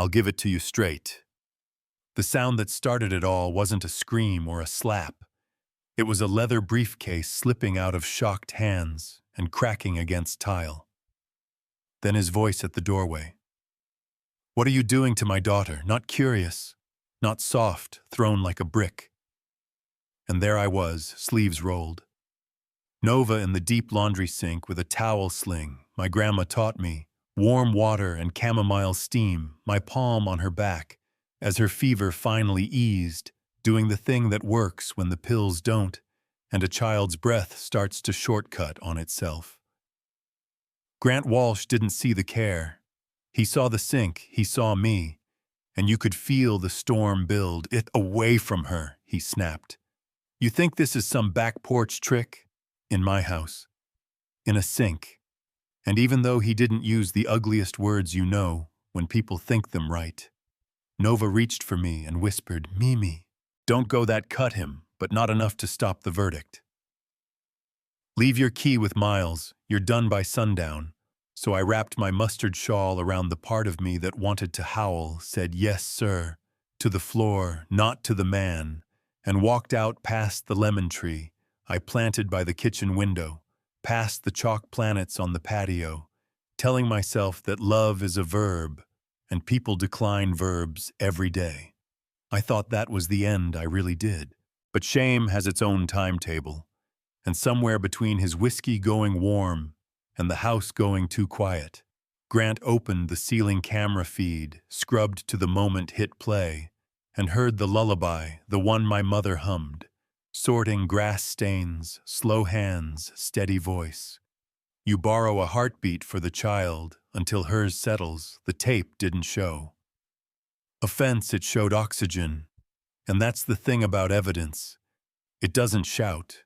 I'll give it to you straight. The sound that started it all wasn't a scream or a slap. It was a leather briefcase slipping out of shocked hands and cracking against tile. Then his voice at the doorway. What are you doing to my daughter? Not curious, not soft, thrown like a brick. And there I was, sleeves rolled. Nova in the deep laundry sink with a towel sling, my grandma taught me, warm water and chamomile steam, my palm on her back, as her fever finally eased, doing the thing that works when the pills don't, and a child's breath starts to shortcut on itself. Grant Walsh didn't see the care. He saw the sink, he saw me, and you could feel the storm build. It away from her, he snapped. You think this is some back porch trick? In my house. In a sink. And even though he didn't use the ugliest words you know, when people think them right, Nova reached for me and whispered, Mimi, don't go that cut him, but not enough to stop the verdict. Leave your key with Miles, you're done by sundown. So I wrapped my mustard shawl around the part of me that wanted to howl, said yes, sir, to the floor, not to the man, and walked out past the lemon tree I planted by the kitchen window, past the chalk planets on the patio, telling myself that love is a verb, and people decline verbs every day. I thought that was the end, I really did. But shame has its own timetable, and somewhere between his whiskey going warm and the house going too quiet, Grant opened the ceiling camera feed, scrubbed to the moment hit play, and heard the lullaby, the one my mother hummed, sorting grass stains, slow hands, steady voice. You borrow a heartbeat for the child until hers settles, the tape didn't show. Offense, it showed oxygen, and that's the thing about evidence. It doesn't shout.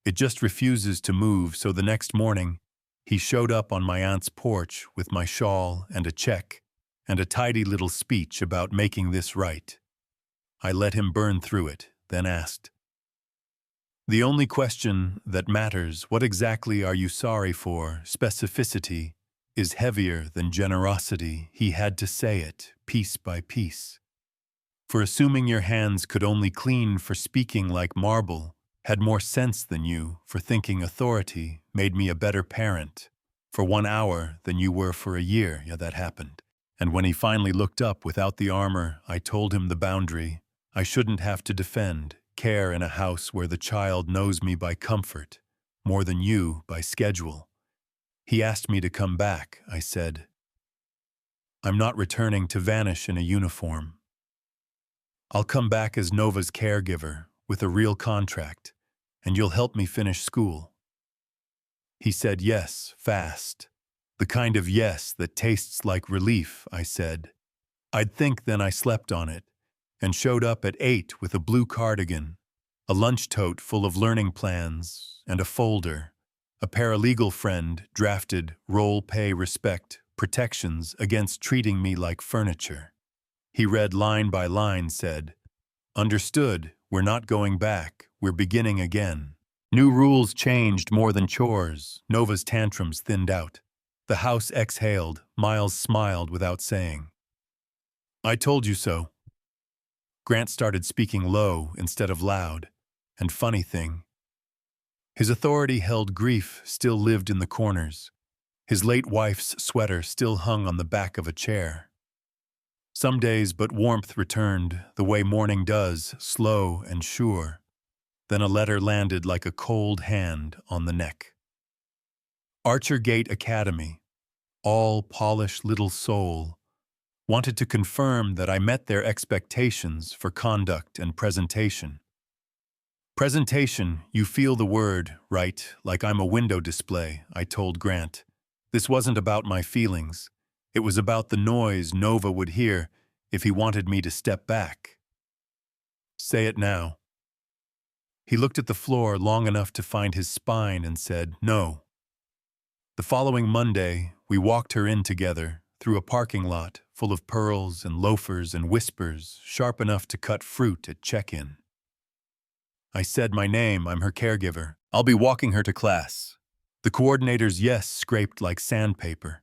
It just refuses to move, so the next morning, he showed up on my aunt's porch with my shawl and a check and a tidy little speech about making this right. I let him burn through it, then asked, the only question that matters, what exactly are you sorry for, specificity, is heavier than generosity. He had to say it, piece by piece. For assuming your hands could only clean, for speaking like marble, had more sense than you, for thinking authority made me a better parent, for 1 hour than you were for a year. Yeah, that happened. And when he finally looked up without the armor, I told him the boundary. I shouldn't have to defend, care in a house where the child knows me by comfort, more than you by schedule. He asked me to come back, I said. I'm not returning to vanish in a uniform. I'll come back as Nova's caregiver, with a real contract, and you'll help me finish school. He said yes, fast. The kind of yes that tastes like relief, I said. I'd think then I slept on it, and showed up at 8 with a blue cardigan, a lunch tote full of learning plans, and a folder. A paralegal friend drafted role pay respect protections against treating me like furniture. He read line by line, said, understood, we're not going back, we're beginning again. New rules changed more than chores. Nova's tantrums thinned out. The house exhaled. Miles smiled without saying, I told you so. Grant started speaking low instead of loud, and funny thing, his authority held grief still lived in the corners. His late wife's sweater still hung on the back of a chair. Some days but warmth returned, the way morning does, slow and sure. Then a letter landed like a cold hand on the neck. Archer Gate Academy, all polished little soul, wanted to confirm that I met their expectations for conduct and presentation. Presentation, you feel the word, right, like I'm a window display, I told Grant. This wasn't about my feelings. It was about the noise Nova would hear if he wanted me to step back. Say it now. He looked at the floor long enough to find his spine and said, no. The following Monday, we walked her in together through a parking lot full of pearls and loafers and whispers sharp enough to cut fruit at check-in. I said my name, I'm her caregiver. I'll be walking her to class. The coordinator's yes scraped like sandpaper.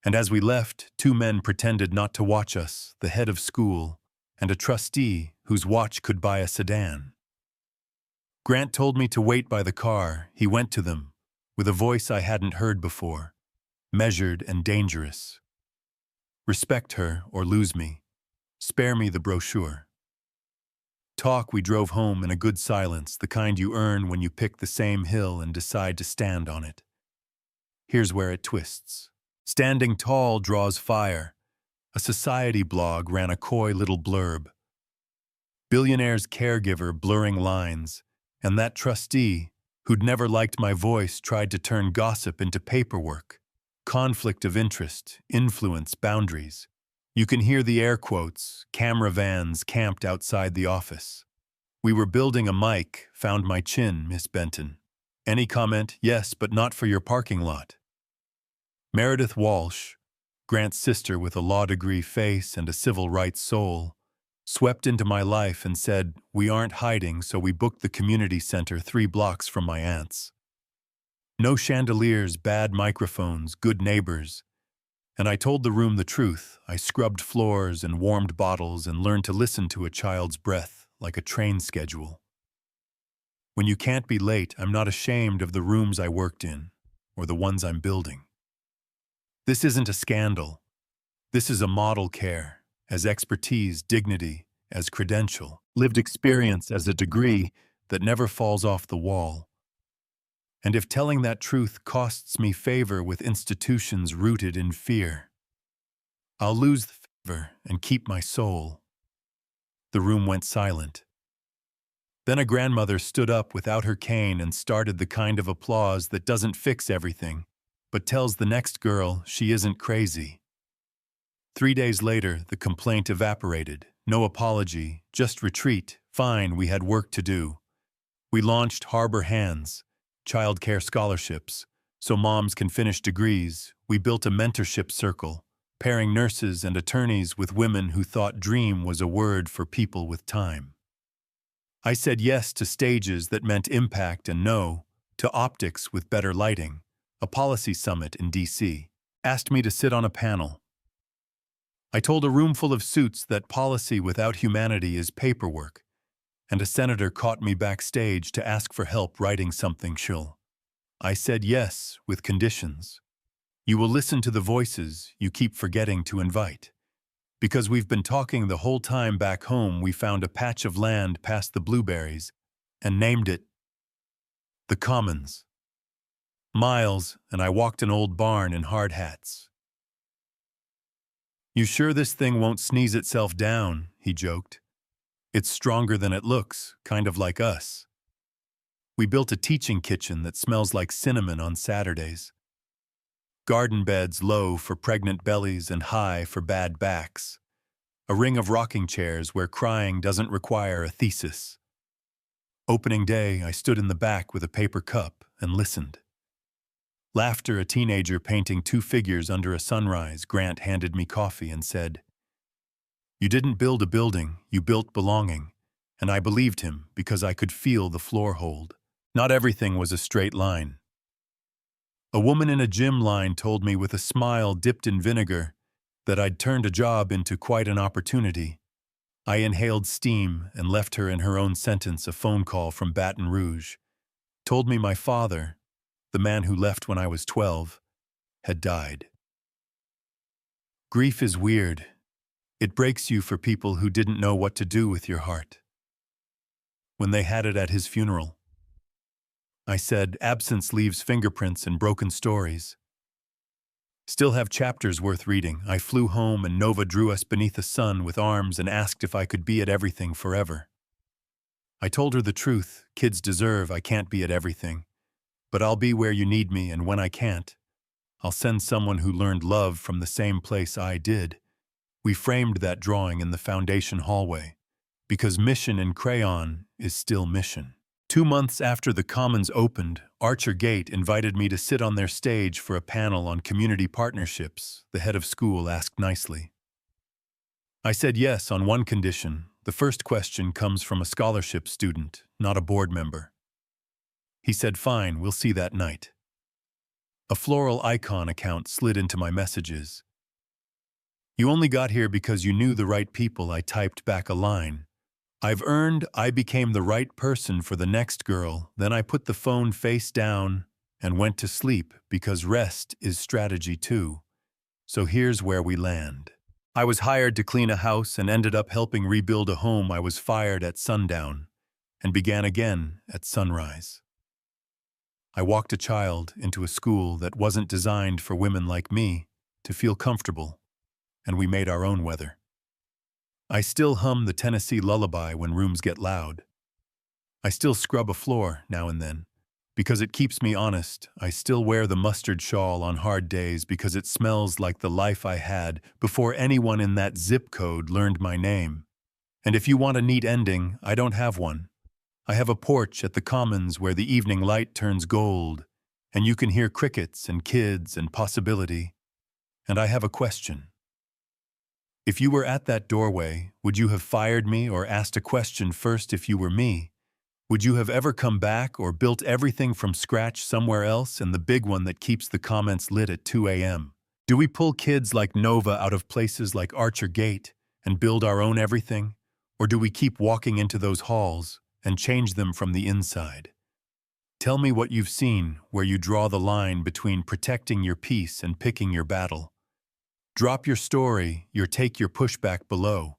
And as we left, two men pretended not to watch us, the head of school and a trustee whose watch could buy a sedan. Grant told me to wait by the car. He went to them, with a voice I hadn't heard before, measured and dangerous. Respect her or lose me. Spare me the brochure. We drove home in a good silence, the kind you earn when you pick the same hill and decide to stand on it. Here's where it twists. Standing tall draws fire. A society blog ran a coy little blurb. Billionaire's caregiver blurring lines, and that trustee, who'd never liked my voice, tried to turn gossip into paperwork. Conflict of interest, influence, boundaries. You can hear the air quotes, camera vans camped outside the office. We were building a mic, found my chin, Miss Benton. Any comment? Yes, but not for your parking lot. Meredith Walsh, Grant's sister with a law degree face and a civil rights soul, swept into my life and said, "We aren't hiding, so we booked the community center 3 blocks from my aunt's. No chandeliers, bad microphones, good neighbors." And I told the room the truth. I scrubbed floors and warmed bottles and learned to listen to a child's breath like a train schedule. When you can't be late, I'm not ashamed of the rooms I worked in or the ones I'm building. This isn't a scandal. This is a model care, as expertise, dignity, as credential, lived experience as a degree that never falls off the wall. And if telling that truth costs me favor with institutions rooted in fear, I'll lose the favor and keep my soul. The room went silent. Then a grandmother stood up without her cane and started the kind of applause that doesn't fix everything, but tells the next girl she isn't crazy. 3 days later, the complaint evaporated. No apology, just retreat. Fine, we had work to do. We launched Harbor Hands, childcare scholarships, so moms can finish degrees. We built a mentorship circle, pairing nurses and attorneys with women who thought dream was a word for people with time. I said yes to stages that meant impact and no to optics with better lighting. A policy summit in D.C. asked me to sit on a panel. I told a room full of suits that policy without humanity is paperwork, and a senator caught me backstage to ask for help writing something shill. I said yes, with conditions. You will listen to the voices you keep forgetting to invite. Because we've been talking the whole time back home, we found a patch of land past the blueberries and named it the Commons. Miles and I walked an old barn in hard hats. "You sure this thing won't sneeze itself down?" he joked. "It's stronger than it looks, kind of like us." We built a teaching kitchen that smells like cinnamon on Saturdays. Garden beds low for pregnant bellies and high for bad backs. A ring of rocking chairs where crying doesn't require a thesis. Opening day, I stood in the back with a paper cup and listened. Laughter, a teenager painting 2 figures under a sunrise. Grant handed me coffee and said, "You didn't build a building, you built belonging." And I believed him because I could feel the floor hold. Not everything was a straight line. A woman in a gym line told me with a smile dipped in vinegar that I'd turned a job into quite an opportunity. I inhaled steam and left her in her own sentence a phone call from Baton Rouge. Told me my father, the man who left when I was 12, had died. Grief is weird. It breaks you for people who didn't know what to do with your heart. When they had it at his funeral, I said, "Absence leaves fingerprints and broken stories. Still have chapters worth reading." I flew home and Nova drew us beneath the sun with arms and asked if I could be at everything forever. I told her the truth. Kids deserve I can't be at everything. But I'll be where you need me, and when I can't, I'll send someone who learned love from the same place I did. We framed that drawing in the foundation hallway, because mission in crayon is still mission. 2 months after the Commons opened, Archer Gate invited me to sit on their stage for a panel on community partnerships, the head of school asked nicely. I said yes on one condition. The first question comes from a scholarship student, not a board member. He said, "Fine, we'll see that night." A floral icon account slid into my messages. You only got here because you knew the right people. I typed back a line. I've earned I became the right person for the next girl. Then I put the phone face down and went to sleep because rest is strategy too. So here's where we land. I was hired to clean a house and ended up helping rebuild a home. I was fired at sundown and began again at sunrise. I walked a child into a school that wasn't designed for women like me to feel comfortable, and we made our own weather. I still hum the Tennessee lullaby when rooms get loud. I still scrub a floor now and then, because it keeps me honest. I still wear the mustard shawl on hard days because it smells like the life I had before anyone in that zip code learned my name. And if you want a neat ending, I don't have one. I have a porch at the Commons where the evening light turns gold, and you can hear crickets and kids and possibility. And I have a question. If you were at that doorway, would you have fired me or asked a question first if you were me? Would you have ever come back or built everything from scratch somewhere else, and the big one that keeps the comments lit at 2 a.m.? Do we pull kids like Nova out of places like Archer Gate and build our own everything? Or do we keep walking into those halls and change them from the inside? Tell me what you've seen, where you draw the line between protecting your peace and picking your battle. Drop your story, your take, your pushback below.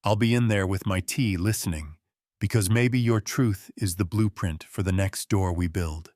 I'll be in there with my tea listening, because maybe your truth is the blueprint for the next door we build.